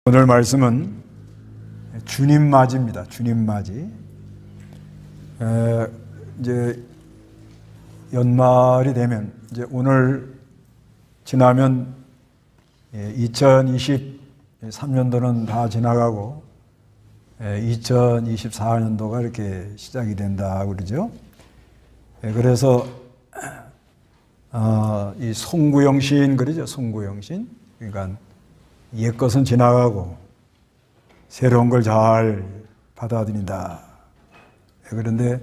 오늘 말씀은 주님 맞이입니다. 주님 맞이. 이제 연말이 되면 이제 오늘 지나면 2023년도는 다 지나가고 2024년도가 이렇게 시작이 된다 그러죠. 그래서 이 송구영신 그러죠. 송구영신. 그러니까 옛 것은 지나가고 새로운 걸 잘 받아들인다. 그런데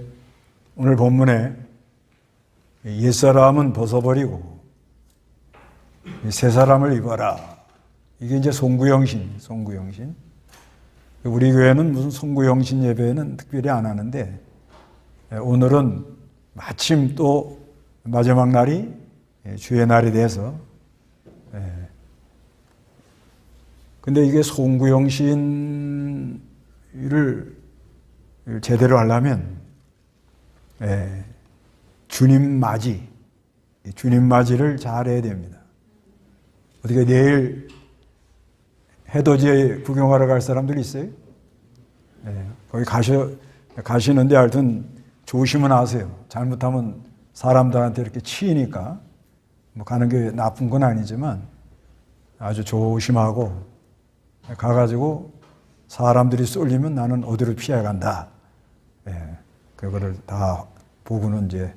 오늘 본문에 옛사람은 벗어버리고 새 사람을 입어라. 이게 이제 송구영신. 우리 교회는 무슨 송구영신 예배는 특별히 안 하는데 오늘은 마침 또 마지막 날이 주의 날이 돼서 근데 이게 송구영신을 제대로 하려면 주님 맞이를 잘해야 됩니다. 어떻게 내일 해돋이 구경하러 갈 사람들 있어요? 거기 가시는데 하여튼 조심은 하세요. 잘못하면 사람들한테 이렇게 치이니까 뭐 가는 게 나쁜 건 아니지만 아주 조심하고 가가지고 사람들이 쏠리면 나는 어디로 피해 간다. 그거를 다 보고는 이제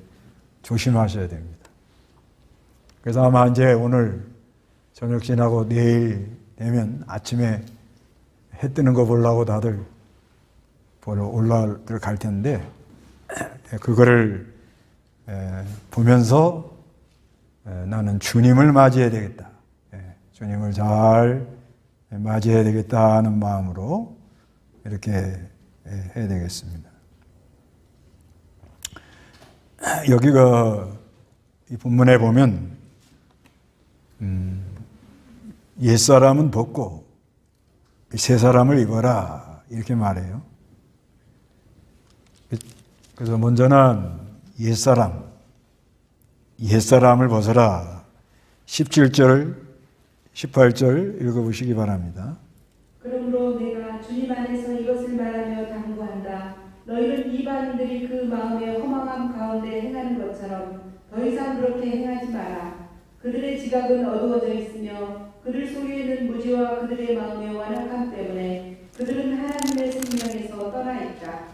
조심하셔야 됩니다. 그래서 아마 이제 오늘 저녁 지나고 내일 되면 아침에 해 뜨는 거 보려고 다들 보러 올라들 갈 텐데 그거를 보면서 나는 주님을 맞이해야 되겠다. 주님을 잘 맞이해야 되겠다는 마음으로 이렇게 해야 되겠습니다. 여기가 이 본문에 보면 옛사람은 벗고 새 사람을 입어라 이렇게 말해요. 그래서 먼저는 옛사람을 벗어라. 17절 18절 읽어보시기 바랍니다. 그러므로 내가 주님 안에서 이것을 말하며 당부한다. 너희는 이방인들이 그 마음의 허망함 가운데 행하는 것처럼 더 이상 그렇게 행하지 마라. 그들의 지각은 어두워져 있으며 그들 속에는 무지와 그들의 마음의 완악함 때문에 그들은 하나님의 생명에서 떠나 있다.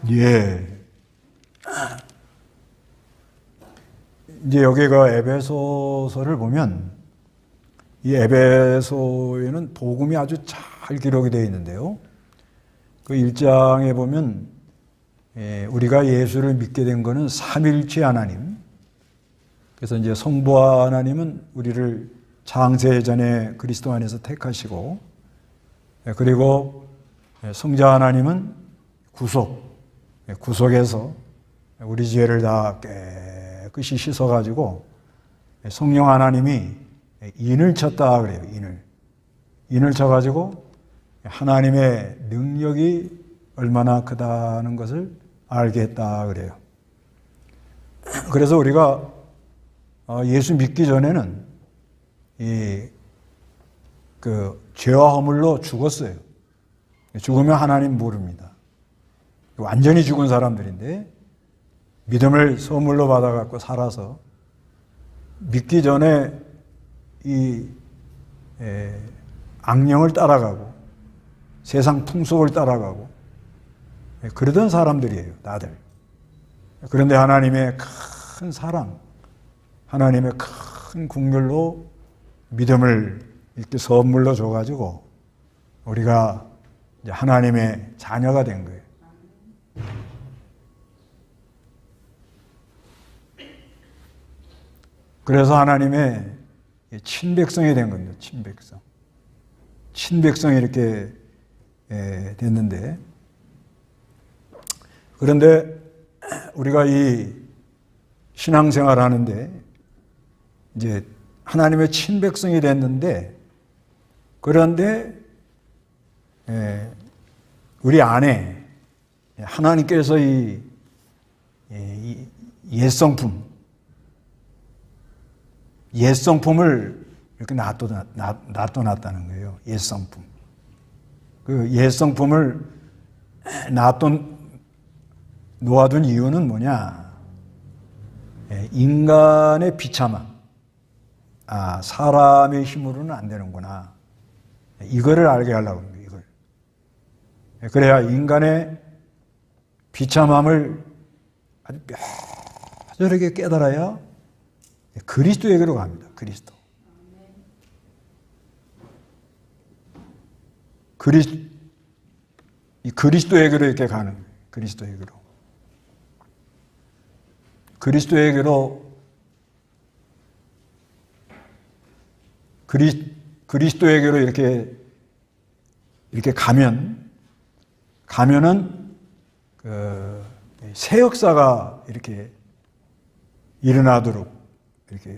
이제 여기가 에베소서를 보면 이 에베소에는 복음이 아주 잘 기록이 되어 있는데요. 그 1장에 보면 우리가 예수를 믿게 된 것은 삼일체 하나님. 그래서 이제 성부 하나님은 우리를 창세 전에 그리스도 안에서 택하시고 그리고 성자 하나님은 구속에서 우리 죄를 다 깨끗이 씻어가지고 성령 하나님이 인을 쳤다 그래요. 인을 쳐가지고 하나님의 능력이 얼마나 크다는 것을 알게 했다 그래요. 그래서 우리가 예수 믿기 전에는 그 죄와 허물로 죽었어요. 죽으면 하나님 모릅니다. 완전히 죽은 사람들인데 믿음을 선물로 받아갖고 살아서 믿기 전에 이 악령을 따라가고 세상 풍속을 따라가고 그러던 사람들이에요. 다들. 그런데 하나님의 큰 사랑, 하나님의 큰 긍휼로 믿음을 이렇게 선물로 줘가지고 우리가 이제 하나님의 자녀가 된 거예요. 그래서 하나님의 친백성이 된 겁니다. 친백성이 이렇게 됐는데 그런데 우리가 이 신앙생활 하는데 이제 하나님의 친백성이 됐는데 그런데 우리 안에 하나님께서 이 옛성품을 이렇게 놔둬놨다는 거예요. 옛성품. 그 옛성품을 놓아둔 이유는 뭐냐? 인간의 비참함. 사람의 힘으로는 안 되는구나. 이거를 알게 하려고 합니다. 이걸. 그래야 인간의 비참함을 아주 뼈저리게 깨달아야 그리스도에게로 갑니다. 그리스도. 그리스도에게로 이렇게 가는 거예요. 그리스도에게로 이렇게 가면은 새 역사가 이렇게 일어나도록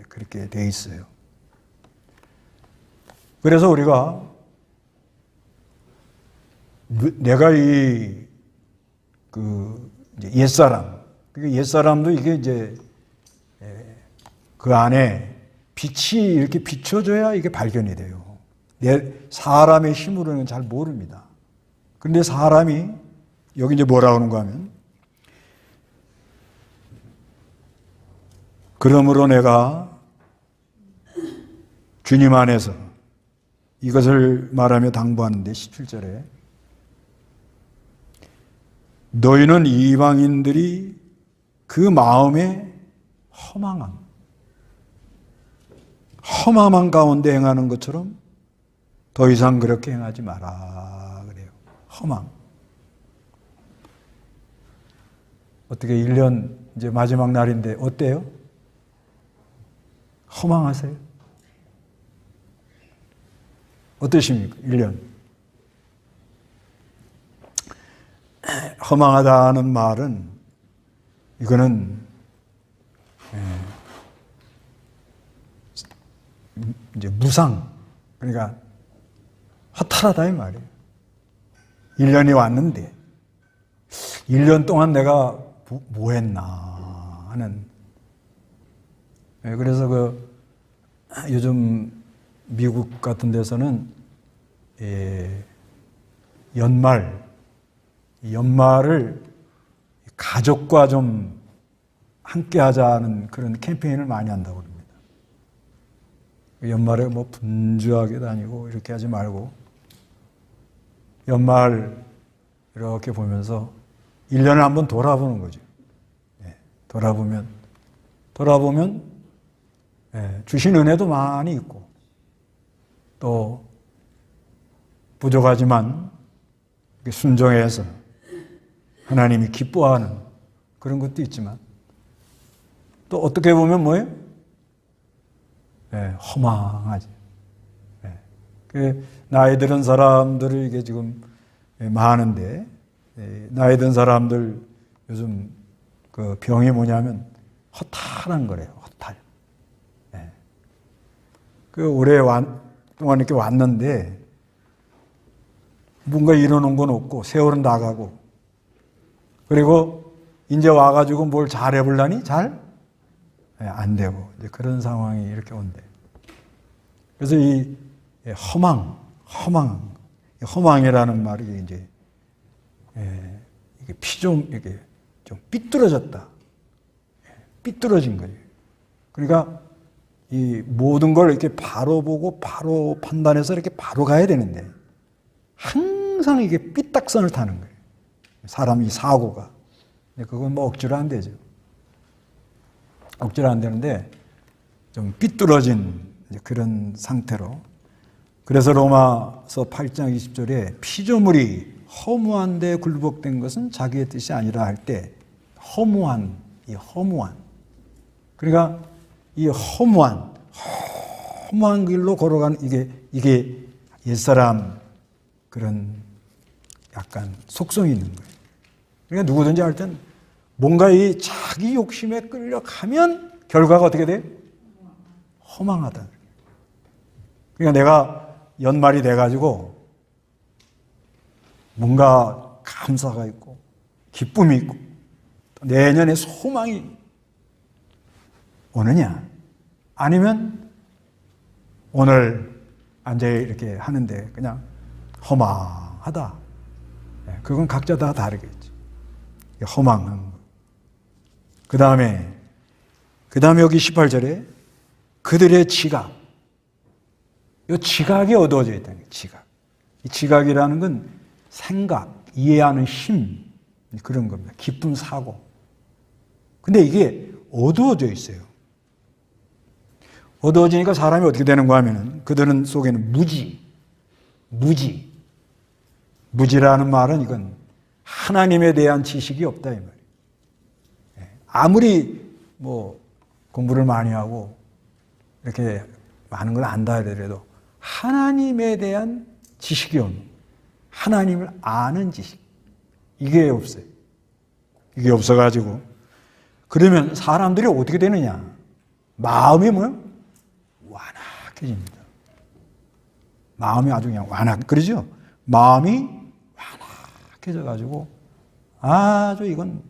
그렇게 돼 있어요. 그래서 우리가 내가 이제 옛사람도 이게 이제 그 안에 빛이 이렇게 비춰져야 이게 발견이 돼요. 사람의 힘으로는 잘 모릅니다. 그런데 사람이 여기 이제 뭐라 하는가 하면, 그러므로 내가 주님 안에서 이것을 말하며 당부하는데 17절에 너희는 이방인들이 그 마음에 험함한 가운데 행하는 것처럼 더 이상 그렇게 행하지 마라 그래요. 허망. 어떻게 1년 이제 마지막 날인데 어때요? 허망하세요? 어떠십니까? 1년. 허망하다는 말은 이거는 이제 무상, 그러니까 허탈하다 이 말이에요. 1년이 왔는데 1년 동안 내가 뭐 했나 하는. 그래서 요즘 미국 같은 데서는 연말을 가족과 좀 함께 하자는 그런 캠페인을 많이 한다고 합니다. 연말에 뭐 분주하게 다니고 이렇게 하지 말고 연말 이렇게 보면서 1년을 한번 돌아보는 거죠. 돌아보면 주신 은혜도 많이 있고 또 부족하지만 순종해서 하나님이 기뻐하는 그런 것도 있지만 또 어떻게 보면 뭐예요? 허망하지. 나이 들은 사람들이 이게 지금 많은데, 나이 든 사람들 요즘 그 병이 뭐냐면 허탈한 거래요. 허탈. 올해 동안 이렇게 왔는데 뭔가 이뤄놓은 건 없고 세월은 나가고 그리고 이제 와가지고 뭘 잘해보려니 잘 안 되고 이제 그런 상황이 이렇게 온대. 그래서 이 허망이라는 말이 이제 이게 이게 좀 삐뚤어졌다. 삐뚤어진 거예요. 그러니까 이 모든 걸 이렇게 바로 보고 바로 판단해서 이렇게 바로 가야 되는데 항상 이게 삐딱선을 타는 거예요. 사람이 사고가. 그건 뭐 억지로 안 되죠. 억지로 안 되는데 좀 삐뚤어진 그런 상태로. 그래서 로마서 8장 20절에 피조물이 허무한 데 굴복된 것은 자기의 뜻이 아니라 할 때 허무한. 그러니까 이 허무한 길로 걸어가는 이게 옛사람 그런 약간 속성이 있는 거예요. 그러니까 누구든지 할 땐 뭔가 이 자기 욕심에 끌려가면 결과가 어떻게 돼요? 허망하다. 그러니까 내가 연말이 돼가지고 뭔가 감사가 있고 기쁨이 있고 내년에 소망이 오느냐? 아니면 오늘 앉아 이렇게 하는데 그냥 허망. 허망하다. 그건 각자 다 다르겠지. 허망한 거. 그 다음에 여기 18절에 그들의 지각. 이 지각이 어두워져 있다는 거예요. 지각. 이 지각이라는 건 생각, 이해하는 힘, 그런 겁니다. 깊은 사고. 근데 이게 어두워져 있어요. 어두워지니까 사람이 어떻게 되는가 하면은 그들은 속에는 무지라는 말은 이건 하나님에 대한 지식이 없다 이 말이에요. 아무리 뭐 공부를 많이 하고 이렇게 많은 걸 안다 하더라도 하나님에 대한 지식이 없는, 하나님을 아는 지식, 이게 없어요. 이게 없어가지고 그러면 사람들이 어떻게 되느냐? 마음이 뭐요? 완악해집니다. 마음이 아주 그냥 그러죠? 마음이 완악해져가지고 이건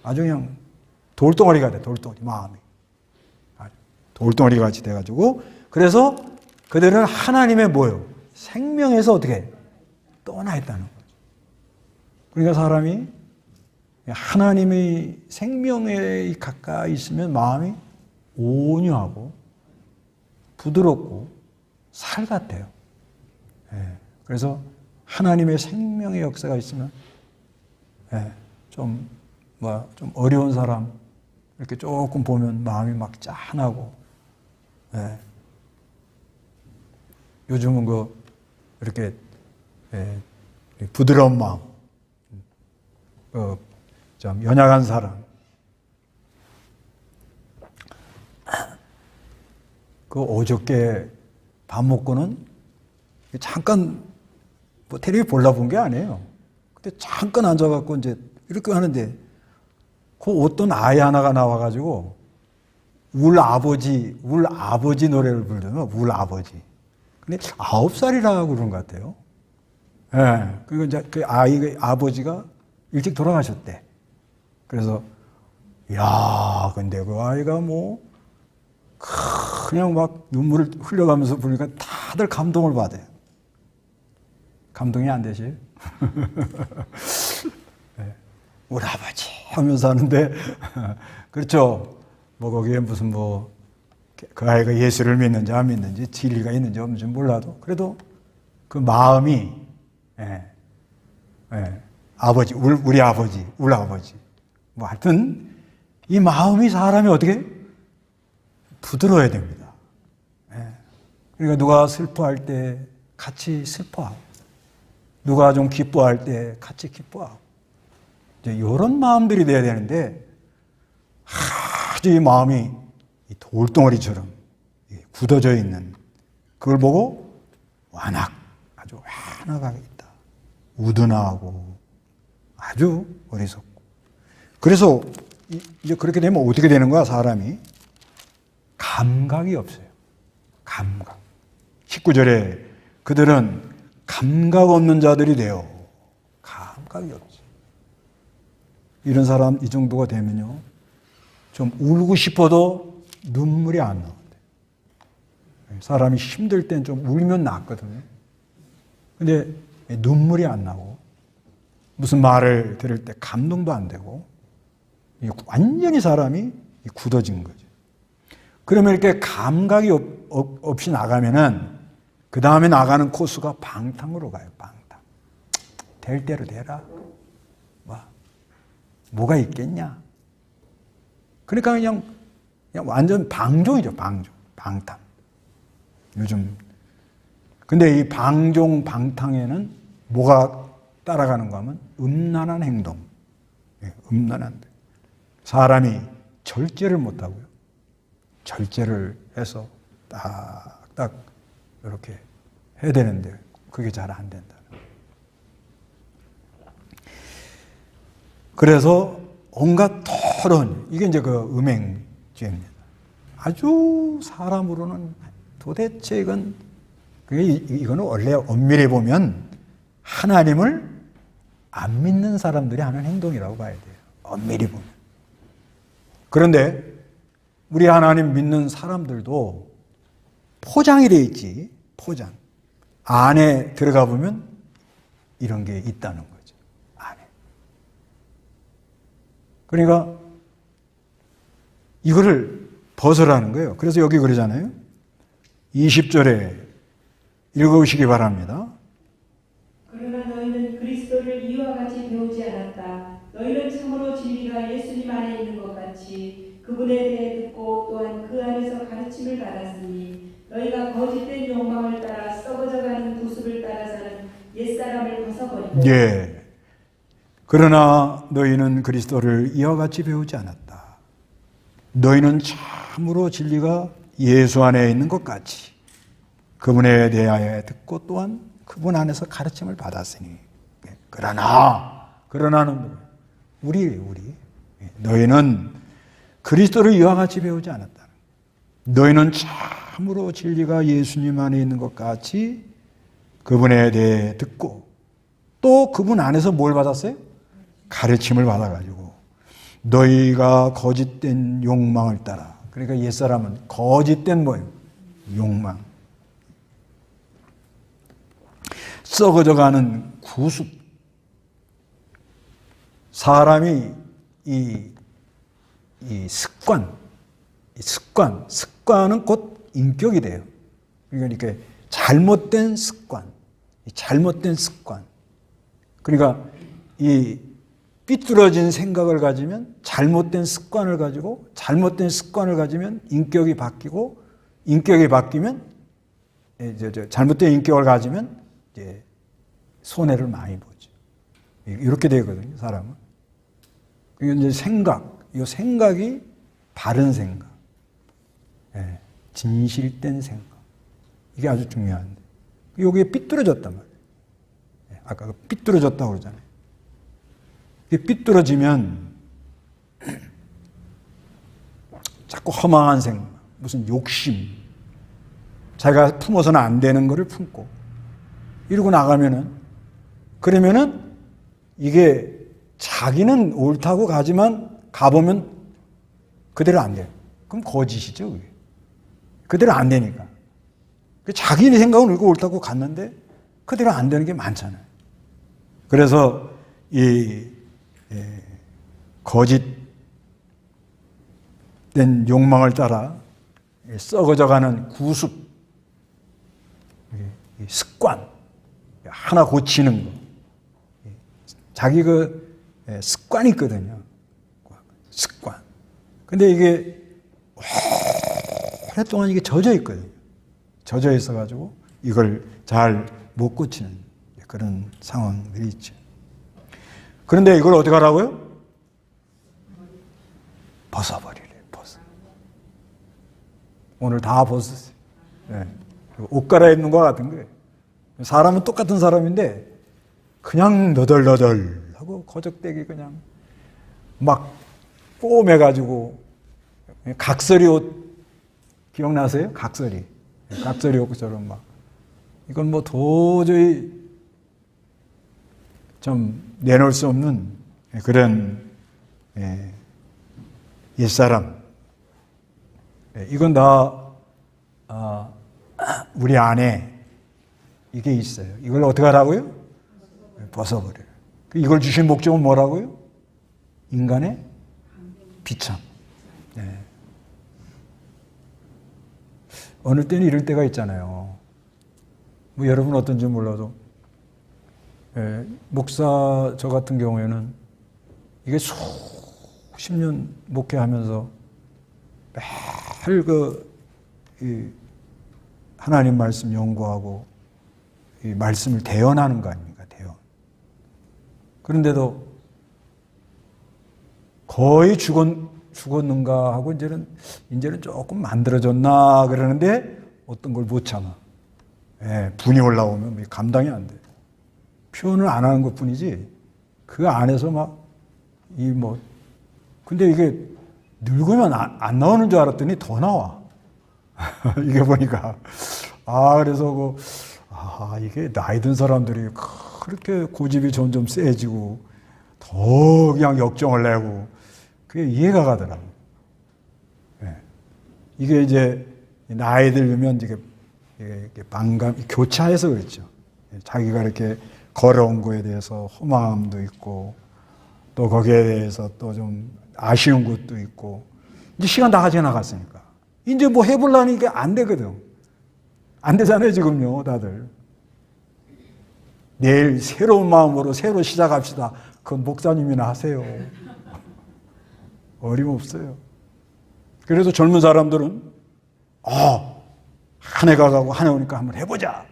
아주 그냥 돌덩어리가 돼, 돌덩어리, 마음이. 돌덩어리 같이 돼가지고, 그래서 그들은 하나님의 뭐요? 생명에서 어떻게 떠나 있다는 거죠. 그러니까 사람이 하나님의 생명에 가까이 있으면 마음이 온유하고 부드럽고 살 같아요. 그래서 하나님의 생명의 역사가 있으면 좀 어려운 사람 이렇게 조금 보면 마음이 막 짠하고, 요즘은 이렇게 부드러운 마음, 좀 연약한 사람, 어저께 밥 먹고는 잠깐 텔레비 보려고 본 게 아니에요. 근데 잠깐 앉아갖고 이제 이렇게 하는데 어떤 아이 하나가 나와가지고 울 아버지 노래를 부르면 울 아버지. 근데 9살이라고 그런 것 같아요. 그리고 이제 그 아버지가 일찍 돌아가셨대. 그래서 근데 그 아이가 그냥 막 눈물을 흘려가면서 부르니까 다들 감동을 받아요. 감동이 안 되세요? 우리 아버지 하면서 하는데, 그렇죠. 거기에 무슨 그 아이가 예수를 믿는지 안 믿는지 진리가 있는지 없는지 몰라도 그래도 그 마음이 아버지, 우리 아버지, 하여튼 이 마음이 사람이 어떻게 부드러워야 됩니다. 그러니까 누가 슬퍼할 때 같이 슬퍼하고, 누가 좀 기뻐할 때 같이 기뻐하고, 이제 이런 마음들이 돼야 되는데 아주 이 마음이 돌덩어리처럼 굳어져 있는 그걸 보고 아주 완악하게 있다. 우둔하고 아주 어리석고. 그래서 이제 그렇게 되면 어떻게 되는 거야, 사람이? 감각이 없어요. 감각. 19절에 그들은 감각 없는 자들이 돼요. 감각이 없지. 이런 사람 이 정도가 되면요, 좀 울고 싶어도 눈물이 안 나온대. 사람이 힘들 땐 좀 울면 낫거든요. 근데 눈물이 안 나고, 무슨 말을 들을 때 감동도 안 되고, 완전히 사람이 굳어진 거죠. 그러면 이렇게 감각이 없이 나가면은 그 다음에 나가는 코스가 방탕으로 가요. 방탕. 될 대로 되라. 뭐가 있겠냐? 그러니까 그냥 완전 방종이죠. 방탕. 요즘. 근데 이 방탕에는 뭐가 따라가는가 하면 음란한 행동. 음란한. 사람이 절제를 못하고요. 절제를 해서 딱 이렇게 해야 되는데 그게 잘 안 된다. 그래서 온갖 토론, 이게 이제 그 음행죄입니다. 아주 사람으로는 도대체 이거는 원래 엄밀히 보면 하나님을 안 믿는 사람들이 하는 행동이라고 봐야 돼요. 엄밀히 보면. 그런데 우리 하나님 믿는 사람들도 포장이 돼 있지. 포장. 안에 들어가 보면 이런 게 있다는 거죠. 안에. 그러니까 이거를 벗으라는 거예요. 그래서 여기 그러잖아요. 20절에 읽어보시기 바랍니다. 그러나 너희는 그리스도를 이와 같이 배우지 않았다. 너희는 참으로 진리가 예수님 안에 있는 것 같이 그분에 대해 듣고 또한 그 안에서 가르침을 받았으니 너희가 거짓된 욕망을 따라 썩어져가는 구습을 따라 사는 옛사람을 벗어버리고 예. 그러나 너희는 그리스도를 이와 같이 배우지 않았다. 너희는 참으로 진리가 예수 안에 있는 것 같이 그분에 대하여 듣고 또한 그분 안에서 가르침을 받았으니 그러나는 우리 너희는 그리스도를 이와 같이 배우지 않았다. 너희는 참으로 진리가 예수님 안에 있는 것 같이 그분에 대해 듣고 또 그분 안에서 뭘 받았어요? 가르침을 받아가지고 너희가 거짓된 욕망을 따라 그러니까 옛사람은 거짓된 뭐예요? 욕망 썩어져가는 구습 사람이 이 습관은 곧 인격이 돼요. 그러니까 이렇게 잘못된 습관 그러니까 이 삐뚤어진 생각을 가지면 잘못된 습관을 가지고 잘못된 습관을 가지면 인격이 바뀌고 인격이 바뀌면 잘못된 인격을 가지면 이제 손해를 많이 보죠. 이렇게 되거든요, 사람은. 이게 이제 이 생각이 바른 생각, 진실된 생각. 이게 아주 중요한데. 여기에 삐뚤어졌단 말이에요. 아까 삐뚤어졌다고 그러잖아요. 이게 삐뚤어지면 자꾸 허망한 생각, 무슨 욕심, 자기가 품어서는 안 되는 거를 품고 이러고 그러면은 이게 자기는 옳다고 가보면 그대로 안 돼요. 그럼 거짓이죠, 그게. 그대로 안 되니까. 자기 생각은 이거 옳다고 갔는데 그대로 안 되는 게 많잖아요. 그래서 거짓된 욕망을 따라 썩어져가는 구습, 습관, 하나 고치는 거. 자기 습관이 있거든요. 습관. 근데 이게 오랫동안 이게 젖어 있거든요. 젖어 있어가지고 이걸 잘 못 고치는 그런 상황들이 있죠. 그런데 이걸 어떻게 하라고요? 벗어버리래, 오늘 다 벗었어요. 옷 갈아입는 것 같은 거예요. 사람은 똑같은 사람인데 그냥 너덜너덜하고 거적대기 그냥 막 뽀매가지고 각설이 옷 기억나세요? 각설이 옷처럼 막 이건 뭐 도저히 좀 내놓을 수 없는 그런 옛사람. 이건 다 우리 안에 이게 있어요. 이걸 어떻게 하라고요? 벗어버려요. 이걸 주신 목적은 뭐라고요? 인간의 비참. 어느 때는 이럴 때가 있잖아요. 뭐 여러분 어떤지 몰라도 목사 저 같은 경우에는 이게 수십 년 목회하면서 매일 하나님 말씀 연구하고 이 말씀을 대언하는 거 아닙니까? 대언. 그런데도 거의 죽었는가 하고 이제는 조금 만들어졌나 그러는데 어떤 걸 못 참아. 분이 올라오면 감당이 안 돼. 표현을 안 하는 것 뿐이지 그 안에서 근데 이게 늙으면 안 나오는 줄 알았더니 더 나와. 이게 보니까. 그래서 이게 나이 든 사람들이 그렇게 고집이 점점 세지고 더 그냥 역정을 내고 그게 이해가 가더라고. 이게 이제 나이 들면 이게 교차해서 그렇죠. 자기가 이렇게 걸어온 거에 대해서 허망함도 있고 또 거기에 대해서 또 좀 아쉬운 것도 있고 이제 시간 다 지나갔으니까 이제 뭐 해보려니 이게 안 되거든. 안 되잖아요 지금요 다들. 내일 새로운 마음으로 새로 시작합시다. 그건 목사님이나 하세요. 어림없어요. 그래도 젊은 사람들은 한 해가 가고 한 해 오니까 한번 해보자.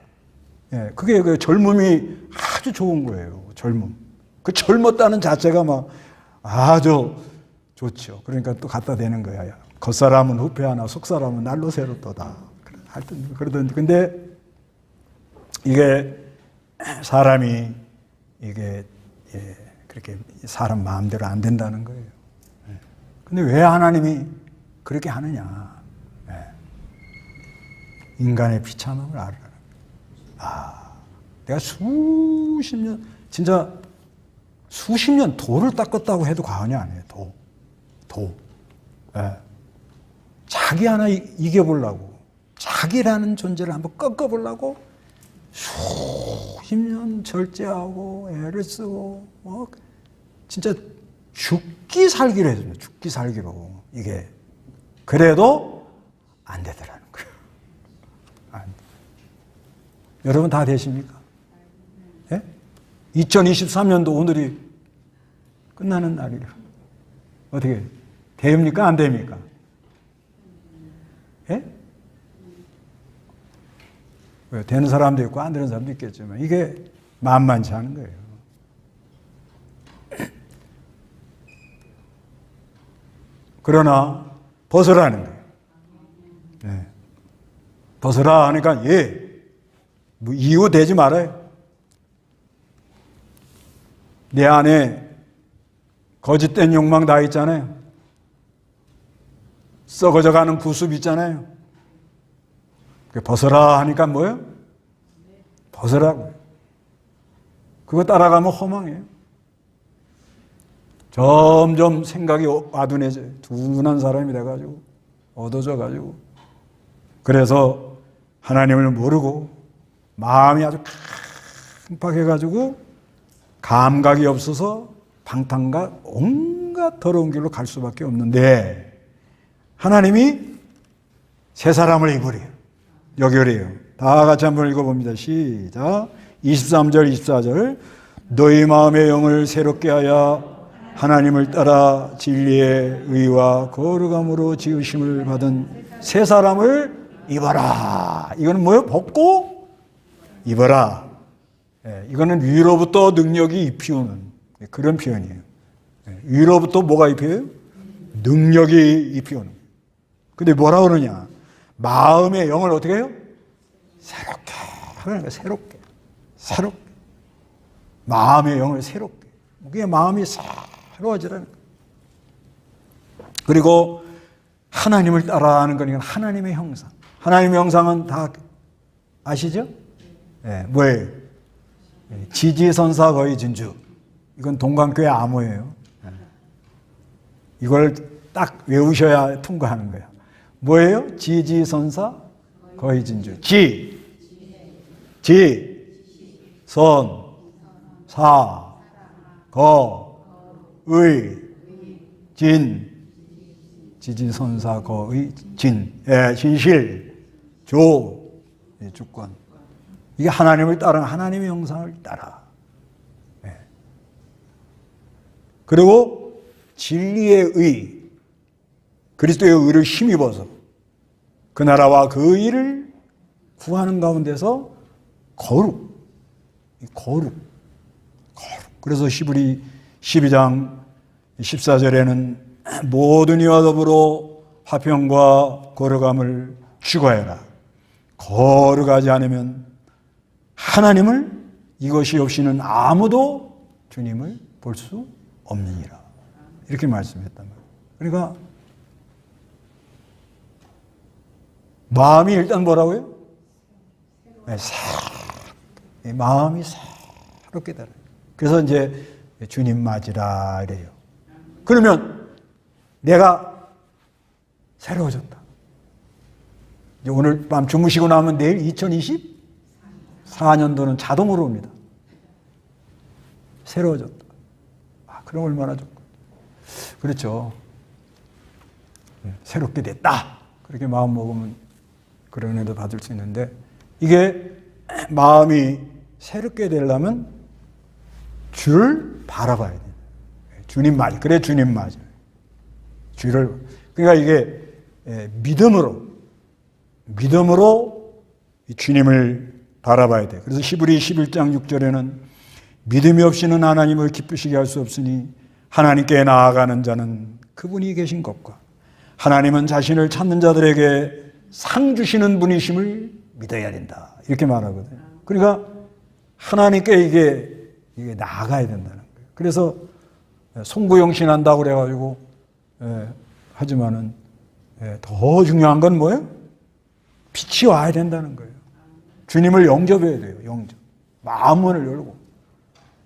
예, 그게 그 젊음이 아주 좋은 거예요. 젊음. 그 젊었다는 자체가 막 아주 좋죠. 그러니까 또 갖다 대는 거야. 겉사람은 후패하나 속사람은 날로 새롭도다. 하여튼 그러던 근데 이게 사람이 이게 그렇게 사람 마음대로 안 된다는 거예요. 근데 왜 하나님이 그렇게 하느냐? 인간의 비참함을 알아라. 내가 수십 년, 진짜 수십 년 도를 닦았다고 해도 과언이 아니에요. 도. 자기 하나 이겨보려고, 자기라는 존재를 한번 꺾어보려고 수십 년 절제하고 애를 쓰고, 진짜 죽기 살기로 했습니다. 죽기 살기로. 이게. 그래도 안 되더라는 거예요. 여러분 다 되십니까? 예? 2023년도 오늘이 끝나는 날이라. 어떻게 됩니까? 안 됩니까? 예? 되는 사람도 있고 안 되는 사람도 있겠지만 이게 만만치 않은 거예요. 그러나 벗으라는 거예요. 네. 벗으라 하니까 뭐 이유 되지 말아요. 내 안에 거짓된 욕망 다 있잖아요. 썩어져가는 구습 있잖아요. 벗어라 하니까 뭐예요? 벗으라고요. 그거 따라가면 허망해요. 점점 생각이 아둔해져요. 둔한 사람이 돼가지고 어두워져가지고 그래서 하나님을 모르고 마음이 아주 깜빡해가지고 감각이 없어서 방탕과 온갖 더러운 길로 갈 수밖에 없는데 하나님이 새 사람을 입으래요. 여기 그래요. 다 같이 한번 읽어봅니다. 시작. 23절 24절 너희 마음의 영을 새롭게 하여 하나님을 따라 진리의 의와 거룩함으로 지으심을 받은 새 사람을 입어라. 이거는 뭐예요? 벗고 입어라. 이거는 위로부터 능력이 입히오는 그런 표현이에요. 위로부터 뭐가 입혀요? 능력이 입히오는. 근데 뭐라 그러냐? 마음의 영을 어떻게 해요? 새롭게. 그러니까 새롭게. 마음의 영을 새롭게. 그게 마음이 새로워지라는 거예요. 그리고 하나님을 따라하는 거니까 하나님의 형상. 하나님의 형상은 다 아시죠? 뭐예요? 지지선사 거의 진주. 이건 동강교회 암호예요. 이걸 딱 외우셔야 통과하는 거예요. 뭐예요? 지지선사 거의 진주. 선, 사, 거, 의, 진, 지지선사 거의 진, 진실, 조, 주권. 이게 하나님을 따라 하나님의 형상을 따라. 그리고 진리의 의, 그리스도의 의를 힘입어서 그 나라와 그 의를 구하는 가운데서 거룩. 그래서 시브리 12장 14절에는 모든 이와 더불어 화평과 거룩함을 추구하여라. 거룩하지 않으면 하나님을 이것이 없이는 아무도 주님을 볼 수 없느니라. 이렇게 말씀했단 말이에요. 그러니까 마음이 일단 뭐라고요? 마음이 새롭게 되라. 그래서 이제 주님 맞으라 이래요. 그러면 내가 새로워졌다. 이제 오늘 밤 주무시고 나면 내일 2024년도는 자동으로 옵니다. 새로워졌다. 그럼 얼마나 좋고. 그렇죠. 새롭게 됐다. 그렇게 마음 먹으면 그런 은혜도 받을 수 있는데, 이게 마음이 새롭게 되려면 주를 바라봐야 돼요. 주님 맞아. 그래, 주님 맞아. 주를. 그러니까 이게 믿음으로 주님을 바라봐야 돼. 그래서 히브리 11장 6절에는 믿음이 없이는 하나님을 기쁘시게 할 수 없으니 하나님께 나아가는 자는 그분이 계신 것과 하나님은 자신을 찾는 자들에게 상 주시는 분이심을 믿어야 된다. 이렇게 말하거든요. 그러니까 하나님께 이게 나아가야 된다는 거예요. 그래서 송구영신한다고 그래가지고 하지만은 더 중요한 건 뭐예요? 빛이 와야 된다는 거예요. 주님을 영접해야 돼요. 영접. 마음문을 열고.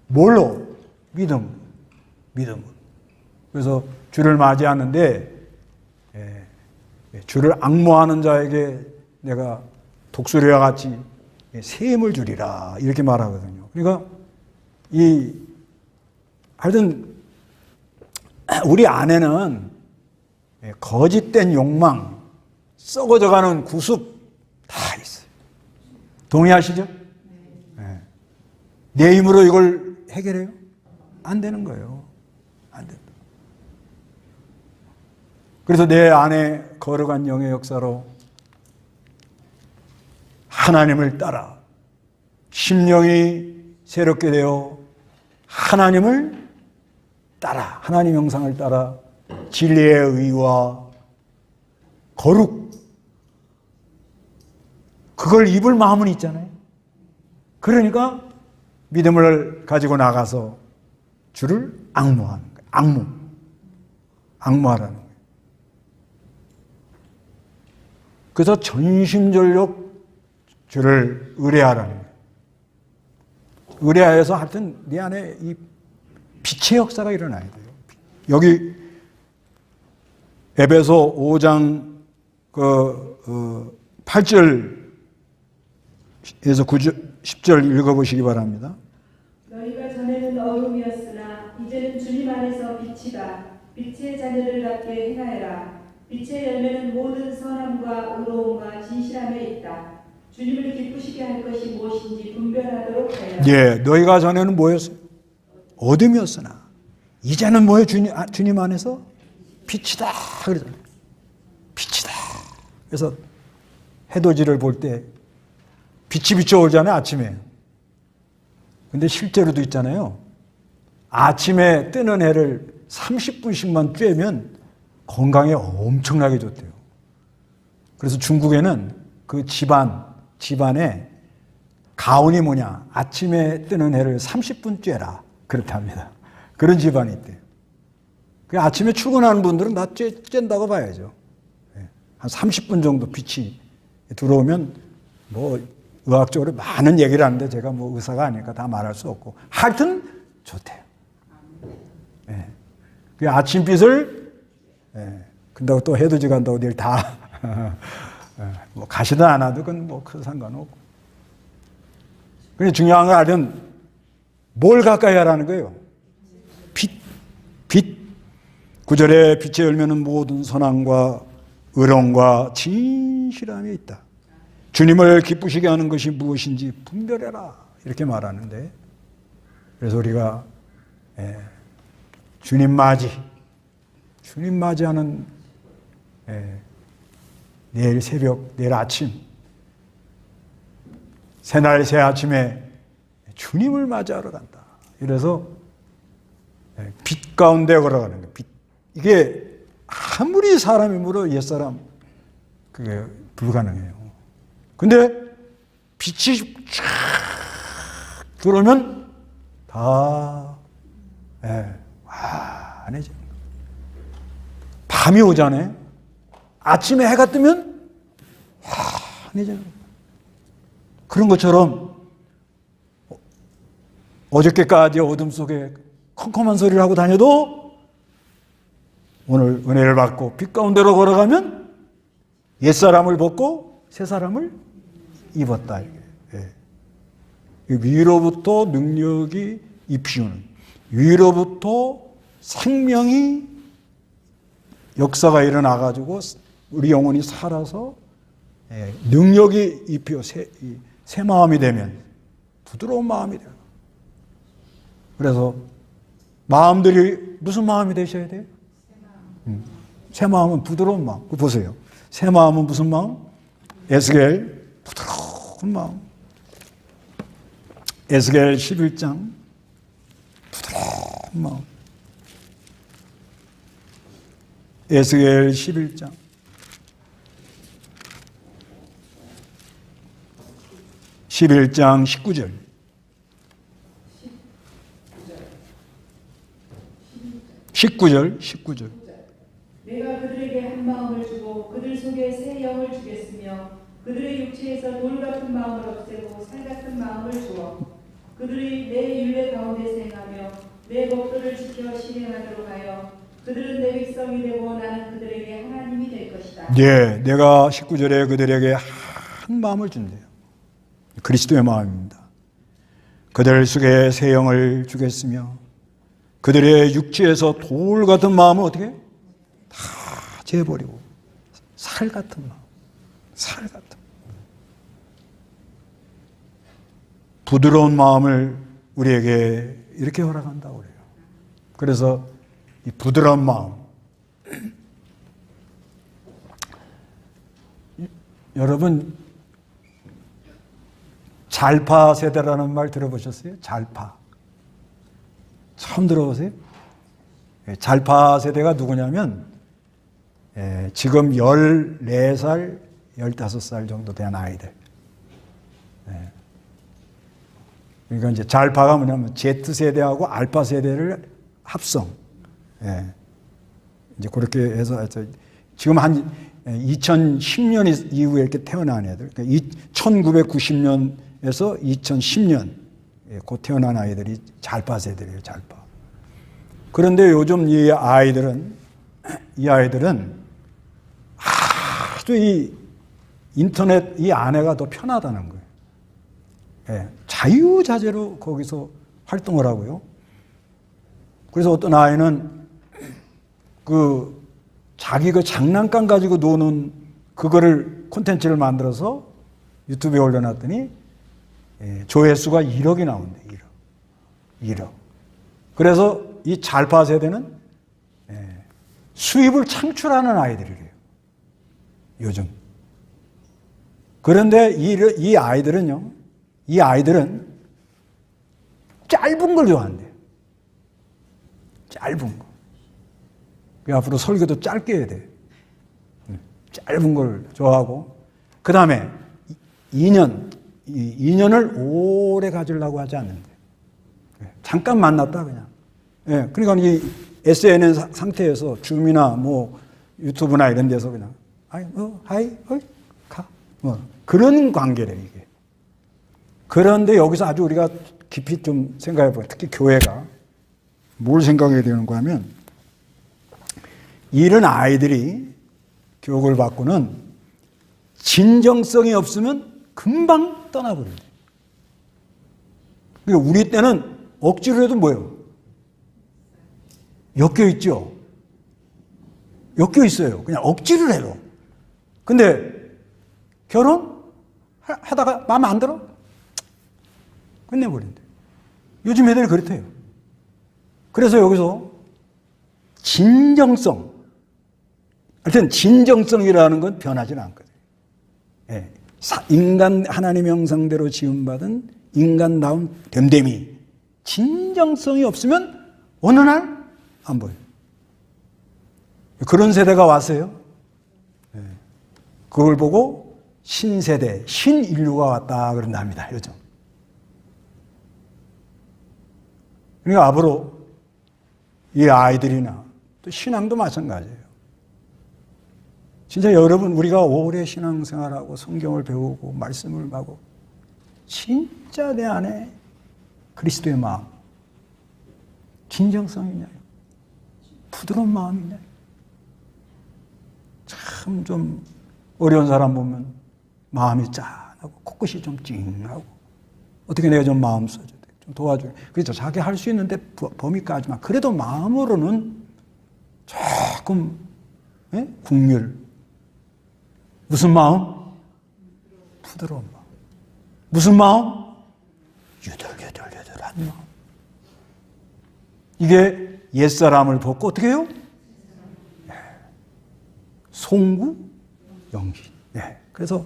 뭘로? 믿음으로. 그래서 주를 맞이하는데 주를 앙모하는 자에게 내가 독수리와 같이 세임을 주리라 이렇게 말하거든요. 그러니까 하여튼 우리 안에는 거짓된 욕망, 썩어져가는 구습 다 있어요. 동의하시죠? 내 힘으로 이걸 해결해요? 안 되는 거예요. 안 된다. 그래서 내 안에 걸어간 영의 역사로 하나님을 따라 심령이 새롭게 되어 하나님을 따라, 하나님 형상을 따라 진리의 의와 거룩, 그걸 입을 마음은 있잖아요. 그러니까 믿음을 가지고 나가서 주를 앙모하는 거예요. 앙모하라는 거예요. 그래서 전심전력 주를 의뢰하라는 거예요. 의뢰하여서 하여튼 네 안에 이 빛의 역사가 일어나야 돼요. 여기 에베소 5장 8절에서 10절 읽어보시기 바랍니다. 너희가 전에는 어둠이었으나 이제는 주님 안에서 빛이다. 빛의 자녀를 갖게 행하여라. 빛의 열매는 모든 선함과 의로움과 진실함에 있다. 주님을 기쁘시게 할 것이 무엇인지 분별하도록 하여라. 예, 너희가 전에는 뭐였어요? 어둠이었으나 이제는 뭐예요? 주님 안에서 빛이다. 그러잖아요. 빛이다. 그래서 해돋이를 볼 때 빛이 비춰오잖아요, 아침에. 근데 실제로도 있잖아요. 아침에 뜨는 해를 30분씩만 쬐면 건강에 엄청나게 좋대요. 그래서 중국에는 그 집안에 가훈이 뭐냐, 아침에 뜨는 해를 30분 쬐라. 그렇답니다. 그런 집안이 있대요. 아침에 출근하는 분들은 다 쬐다고 봐야죠. 한 30분 정도 빛이 들어오면 뭐 의학적으로 많은 얘기를 하는데 제가 뭐 의사가 아니니까 다 말할 수 없고 하여튼 좋대요. 그 아침빛을 근데 또 해돋이 간다고 내일 다 뭐 가시든 안 하든 그건 뭐 큰 상관없고. 근데 중요한 건 하여튼 뭘 가까이 하라는 거예요? 빛. 9절에 빛의 열매는 모든 선함과 의로움과 진실함이 있다. 주님을 기쁘시게 하는 것이 무엇인지 분별해라. 이렇게 말하는데, 그래서 우리가 주님 맞이하는 내일 새벽, 내일 아침, 새날 새 아침에 주님을 맞이하러 간다. 이래서 빛 가운데 걸어가는 거예요. 빛. 이게 아무리 사람이 물어 옛사람 그게 불가능해요. 근데 빛이 쫙 들어오면 다 환해져. 밤이 오잖아요. 아침에 해가 뜨면 환해져. 그런 것처럼 어저께까지 어둠 속에 컴컴한 소리를 하고 다녀도 오늘 은혜를 받고 빛 가운데로 걸어가면 옛사람을 벗고 새사람을 입었다. 위로부터 능력이 입히우는 위로부터 생명이 역사가 일어나가지고 우리 영혼이 살아서 능력이 입혀 새 마음이 되면 부드러운 마음이 돼요. 그래서 마음들이 무슨 마음이 되셔야 돼요? 새 마음은 부드러운 마음. 그거 보세요. 새 마음은 무슨 마음? 에스겔 부드러운 마음. 에스겔 11장 부드러운 마음. 에스겔 11장 19절 내가 그들에게 한 마음을 주고 그들 속에 새 영을 주겠으며 그들의 육체에서 돌 같은 마음을 없애고 살 같은 마음을 주어 그들이 내 율례 가운데 생하며 내 법도를 지켜 실행하도록 하여 그들은 내 백성이 되고 나는 그들에게 하나님이 될 것이다. 네, 내가 19절에 그들에게 한 마음을 준대요. 그리스도의 마음입니다. 그들 속에 새 영을 주겠으며 그들의 육체에서 돌 같은 마음을 어떻게 해요? 다 재버리고 살 같은 마음, 살 같은 부드러운 마음을 우리에게 이렇게 허락한다고 그래요. 그래서 이 부드러운 마음, 여러분 잘파 세대라는 말 들어보셨어요? 잘파 처음 들어보세요? 잘파 세대가 누구냐면 지금 14살, 15살 정도 된 아이들. 그러니까 이제 잘파가 뭐냐면 Z세대하고 알파 세대를 합성. 이제 그렇게 해서 지금 한 2010년 이후에 이렇게 태어난 애들. 그러니까 1990년에서 2010년 곧 태어난 아이들이 잘파 세대예요, 잘파. 그런데 요즘 이 아이들은 아주 이 인터넷 이 안에가 더 편하다는 거예요. 자유자재로 거기서 활동을 하고요. 그래서 어떤 아이는 자기 장난감 가지고 노는 그거를 콘텐츠를 만들어서 유튜브에 올려놨더니 조회수가 1억이 나온대. 1억. 그래서 이 잘파 세대는 수입을 창출하는 아이들이래요. 요즘. 그런데 이 아이들은 짧은 걸 좋아한대요. 짧은 거. 앞으로 설교도 짧게 해야 돼. 짧은 걸 좋아하고. 그 다음에 2년을 오래 가지려고 하지 않는데. 잠깐 만났다, 그냥. 그러니까 이 SNS 상태에서 줌이나 뭐 유튜브나 이런 데서 그냥, 가. 그런 관계래, 이게. 그런데 여기서 아주 우리가 깊이 좀 생각해 보면, 특히 교회가 뭘 생각해야 되는가 하면, 이런 아이들이 교육을 받고는 진정성이 없으면 금방 떠나버려요. 그러니까 우리 때는 억지로 해도 뭐예요? 엮여 있죠? 엮여 있어요. 그냥 억지를 해도. 근데 결혼? 하다가 마음에 안 들어? 끝내버린대. 요즘 애들이 그렇대요. 그래서 여기서 진정성. 하여튼 진정성이라는 건 변하지는 않거든요. 인간 하나님의 형상대로 지음받은 인간다운 됨됨이. 진정성이 없으면 어느 날 안 보여요. 그런 세대가 왔어요. 그걸 보고 신세대, 신인류가 왔다 그런답니다. 요즘. 그러니까 앞으로 이 아이들이나 또 신앙도 마찬가지예요. 진짜 여러분, 우리가 오래 신앙생활하고 성경을 배우고 말씀을 하고 진짜 내 안에 그리스도의 마음, 진정성이냐, 부드러운 마음이냐. 참 좀 어려운 사람 보면 마음이 짠하고 코끝이 좀 찡하고 어떻게 내가 좀 마음 써줘야 돼. 좀 도와줘요. 그렇죠. 자기 할 수 있는데 범위까지만. 그래도 마음으로는 조금 국률. 무슨 마음? 부드러운 마음. 무슨 마음? 유들유들한 마음. 이게 옛사람을 벗고 어떻게 해요? 송구, 영신. 그래서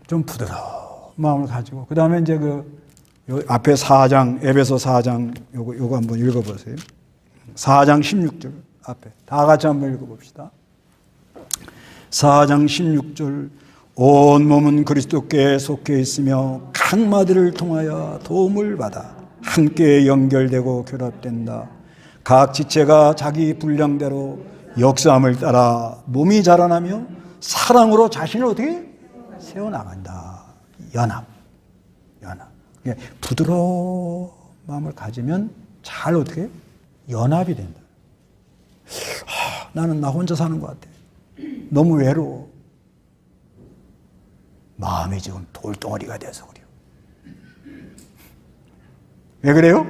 좀 부드러운 마음을 가지고, 그 다음에 이제 앞에 4장, 에베소 4장, 요거 한번 읽어보세요. 4장 16절 앞에. 다 같이 한번 읽어봅시다. 4장 16절. 온 몸은 그리스도께 속해 있으며 각 마디를 통하여 도움을 받아 함께 연결되고 결합된다. 각 지체가 자기 분량대로 역사함을 따라 몸이 자라나며 사랑으로 자신을 어떻게 세워나간다. 연합. 부드러운 마음을 가지면 잘 어떻게 연합이 된다. 나는 나 혼자 사는 것 같아. 너무 외로워. 마음이 지금 돌덩어리가 돼서 그래요. 왜 그래요?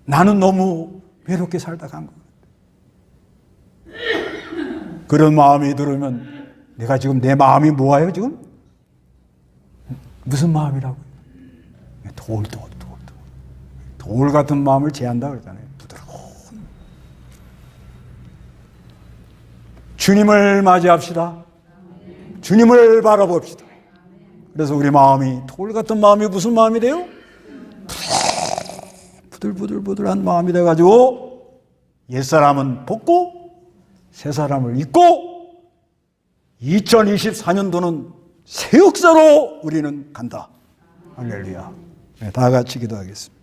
나는 너무 외롭게 살다 간 것 같아. 그런 마음이 들으면 내가 지금 내 마음이 뭐예요 지금? 무슨 마음이라고요? 돌 같은 마음을 제한다 그러잖아요. 부드러운. 주님을 맞이합시다. 주님을 바라봅시다. 그래서 우리 마음이 돌 같은 마음이 무슨 마음이 돼요? 부들부들한 마음이 돼가지고 옛사람은 벗고 새사람을 입고 2024년도는 새 역사로 우리는 간다. 할렐루야. 다 같이 기도하겠습니다.